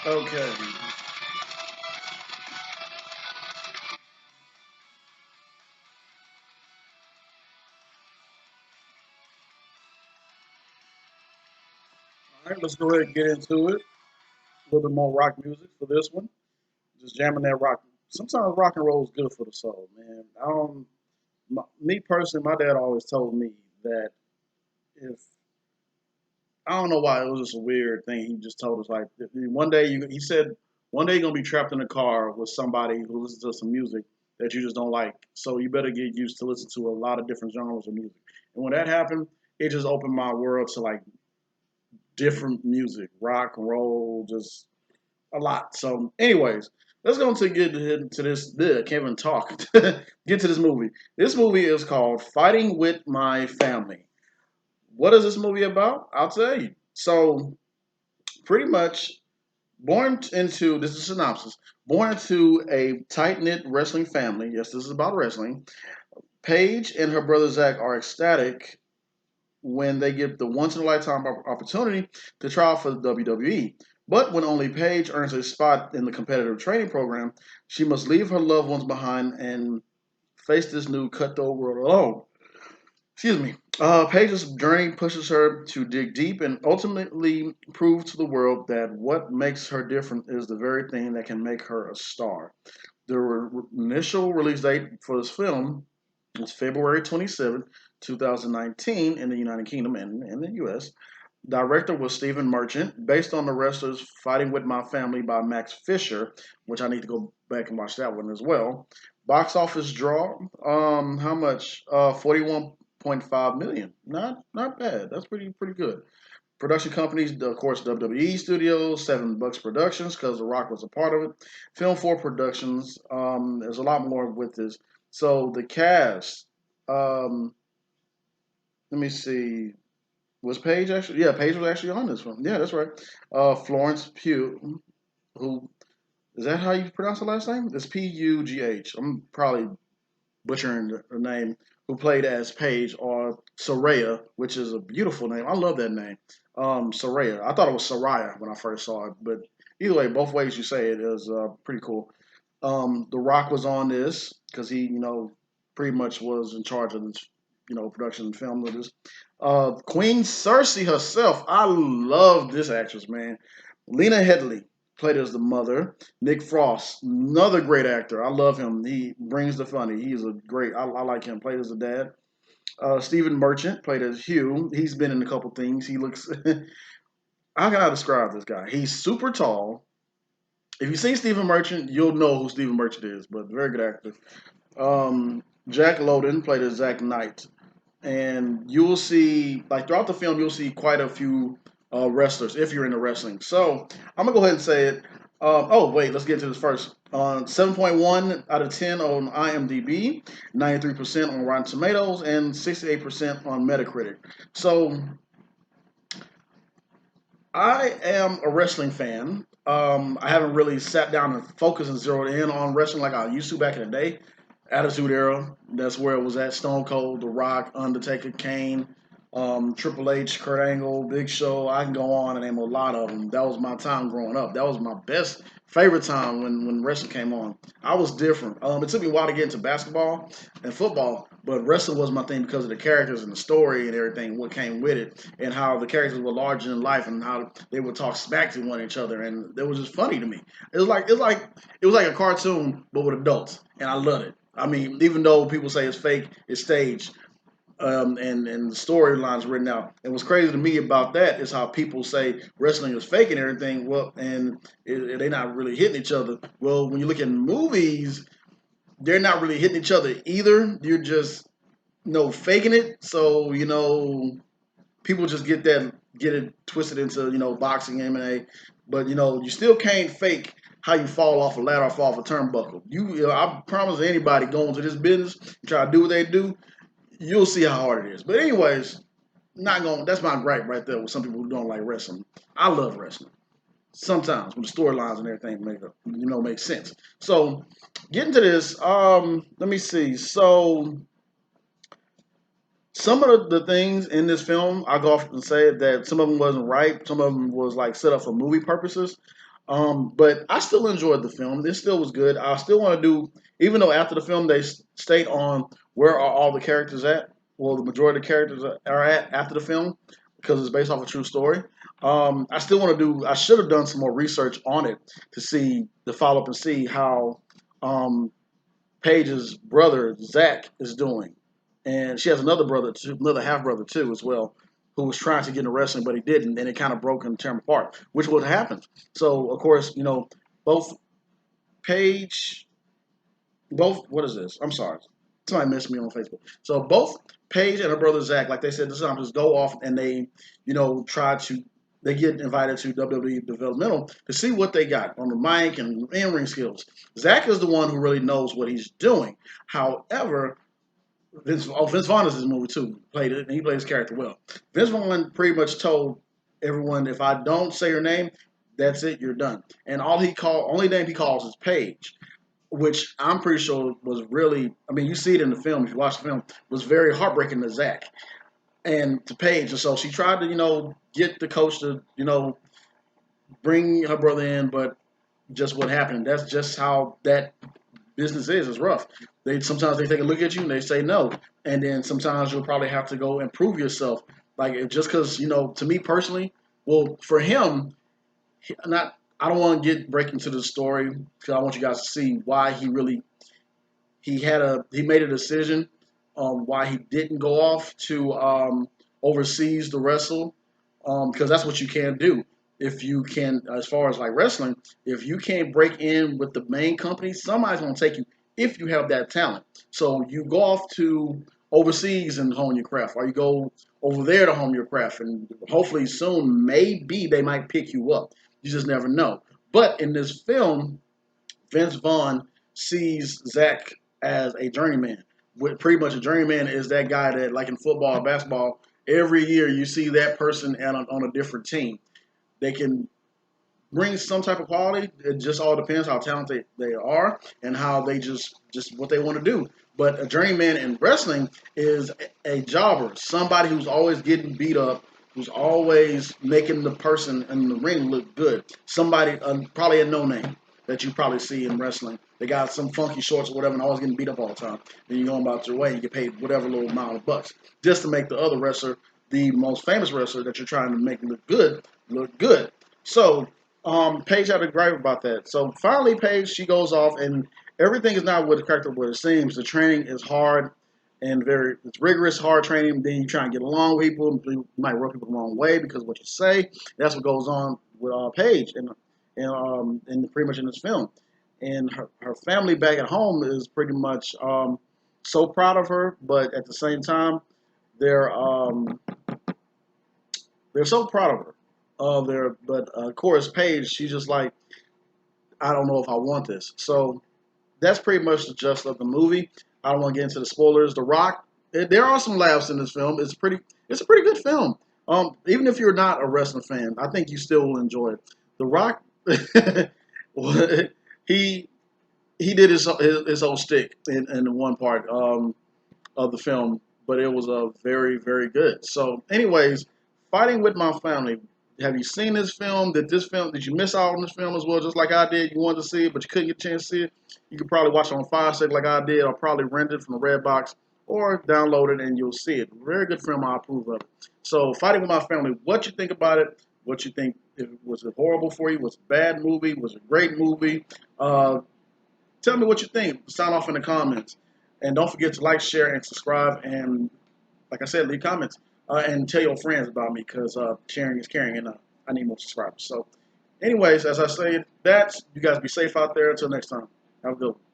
Okay. All right, let's go ahead and get into it. A little bit more rock music for this one. Just jamming that rock. Sometimes rock and roll is good for the soul, man. Me personally, my dad always told me that if I don't know why it was just a weird thing. He just told us like one day he said one day you're gonna be trapped in a car with somebody who listens to some music that you just don't like. So you better get used to listen to a lot of different genres of music. And when that happened, it just opened my world to like different music, rock and roll, just a lot. So, anyways, let's go to get into this. I can't even talk. Get to this movie. This movie is called Fighting with My Family. What is this movie about? I'll tell you. So, pretty much, born into this is a synopsis. Born into a tight knit wrestling family. Yes, this is about wrestling. Paige and her brother Zach are ecstatic when they get the once in a lifetime opportunity to try out for the WWE. But when only Paige earns a spot in the competitive training program, she must leave her loved ones behind and face this new cutthroat world alone. Excuse me. Paige's journey pushes her to dig deep and ultimately prove to the world that what makes her different is the very thing that can make her a star. The initial release date for this film was February 27th, 2019, in the United Kingdom and in the US. Director was Stephen Merchant, based on the wrestlers Fighting with My Family by Max Fisher, which I need to go back and watch that one as well. Box office draw, how much? 41.5 million. Not bad. That's pretty good. Production companies, of course, WWE Studios, Seven Bucks Productions, because The Rock was a part of it. Film 4 Productions. There's a lot more with this. So the cast. Um, let me see. Was Paige actually? Yeah, Paige was actually on this one. Yeah, that's right. Florence Pugh, who is that how you pronounce her last name? It's Pugh. I'm probably butchering the name. Who played as Paige or Soraya, which is a beautiful name. I love that name. Soraya. I thought it was Soraya when I first saw it, but either way, both ways you say it is pretty cool. The Rock was on this because he, pretty much was in charge of this, production and film of this. Queen Cersei herself. I love this actress, man. Lena Headley played as the mother. Nick Frost, another great actor. I love him. He brings the funny. He's a great. I like him. Played as the dad. Stephen Merchant played as Hugh. He's been in a couple things. He looks. How can I describe this guy? He's super tall. If you see Stephen Merchant, you'll know who Stephen Merchant is. But very good actor. Jack Lowden played as Zack Knight, and you'll see like throughout the film you'll see quite a few wrestlers if you're into wrestling. So I'm gonna go ahead and say it. Oh wait, let's get to this first. 7.1 out of 10 on IMDb, 93% on Rotten Tomatoes, and 68% on Metacritic. So I am a wrestling fan. I haven't really sat down and focused and zeroed in on wrestling like I used to back in the day. Attitude Era, that's where it was at. Stone Cold, The Rock, Undertaker, Kane, Triple H, Kurt Angle, Big Show. I can go on and name a lot of them. That was my time growing up. That was my best favorite time when wrestling came on. I was different. It took me a while to get into basketball and football, but wrestling was my thing because of the characters and the story and everything, what came with it, and how the characters were larger than life and how they would talk smack to one each other, and it was just funny to me. It was like a cartoon but with adults, and I loved it. I mean, even though people say it's fake, it's staged, and the storylines written out. And what's crazy to me about that is how people say wrestling is fake and everything. Well, and they're not really hitting each other. Well, when you look at movies, they're not really hitting each other either. You're just faking it. So people just get it twisted into boxing, MMA, but you still can't fake how you fall off a ladder or fall off a turnbuckle. I promise anybody going to this business try to do what they do, you'll see how hard it is. But anyways, not going. That's my gripe right there with some people who don't like wrestling. I love wrestling. Sometimes when the storylines and everything make sense. So getting to this, let me see. So some of the things in this film, I go off and say that some of them wasn't right. Some of them was like set up for movie purposes. But I still enjoyed the film. This still was good. I still want to do, even though after the film they state on where are all the characters at. Well, the majority of the characters are at after the film because it's based off a true story. I still want to do. I should have done some more research on it to follow up and see how um, Paige's brother Zach is doing, and she has another brother, too, another half brother too, as well, who was trying to get into wrestling, but he didn't, and it kind of broke and tear him apart, which would happen. So, of course, both Paige, both what is this? I'm sorry, somebody missed me on Facebook. So both Paige and her brother Zach, like they said, this time just go off and they, try to. They get invited to WWE Developmental to see what they got on the mic and in-ring skills. Zach is the one who really knows what he's doing. However, Vince Vaughn is in this movie too. Played it, and he played his character well. Vince Vaughn pretty much told everyone, if I don't say your name, that's it, you're done. And only name he calls is Paige, which I'm pretty sure was really, I mean, you see it in the film, if you watch the film, was very heartbreaking to Zach and to Paige. And so she tried to, get the coach to, bring her brother in, but just what happened. That's just how that business is. It's rough. They sometimes they take a look at you and they say no, and then sometimes you'll probably have to go improve yourself. Like just because to me personally, well, for him, not I don't want to break into the story because I want you guys to see why he made a decision why he didn't go off to overseas to wrestle because that's what you can do if you can, as far as like wrestling, if you can't break in with the main company, somebody's going to take you if you have that talent. So you go off to overseas and hone your craft, or you go over there to hone your craft, and hopefully soon, maybe they might pick you up. You just never know. But in this film, Vince Vaughn sees Zach as a journeyman. With pretty much a journeyman is that guy that, like in football or basketball, every year you see that person on a different team. They can bring some type of quality. It just all depends how talented they are and how they just what they want to do. But a journeyman in wrestling is a jobber, somebody who's always getting beat up, who's always making the person in the ring look good. Somebody, probably a no name that you probably see in wrestling. They got some funky shorts or whatever and always getting beat up all the time. Then you're going about your way and you get paid whatever little amount of bucks just to make the other wrestler, the most famous wrestler that you're trying to make look good. So Paige had a gripe about that. So finally, Paige, she goes off, and everything is not what the character what it seems. The training is hard and it's rigorous, hard training. Then you try and get along with people. You might rub people the wrong way because of what you say. That's what goes on with Paige and pretty much in this film. And her family back at home is pretty much so proud of her, but at the same time, they're um, they're so proud of her. But of course, Paige, she's just like, I don't know if I want this. So that's pretty much the gist of the movie. I don't want to get into the spoilers. The Rock, there are some laughs in this film. It's a pretty good film. Even if you're not a wrestling fan, I think you still will enjoy it. The Rock, he he did his whole stick in one part of the film, but it was very very good. So, anyways, Fighting with My Family. Have you seen this film? Did you miss out on this film as well, just like I did? You wanted to see it, but you couldn't get a chance to see it. You could probably watch it on Fire Stick like I did, or probably rent it from the Redbox, or download it and you'll see it. Very good film. I approve of it. So, Fighting with My Family. What you think about it? What you think? Was it horrible for you? Was it a bad movie? Was it a great movie? Tell me what you think. Sign off in the comments. And don't forget to like, share, and subscribe. And like I said, leave comments. And tell your friends about me because sharing is caring and I need more subscribers. So, anyways, as I said, you guys be safe out there. Until next time. Have a good one.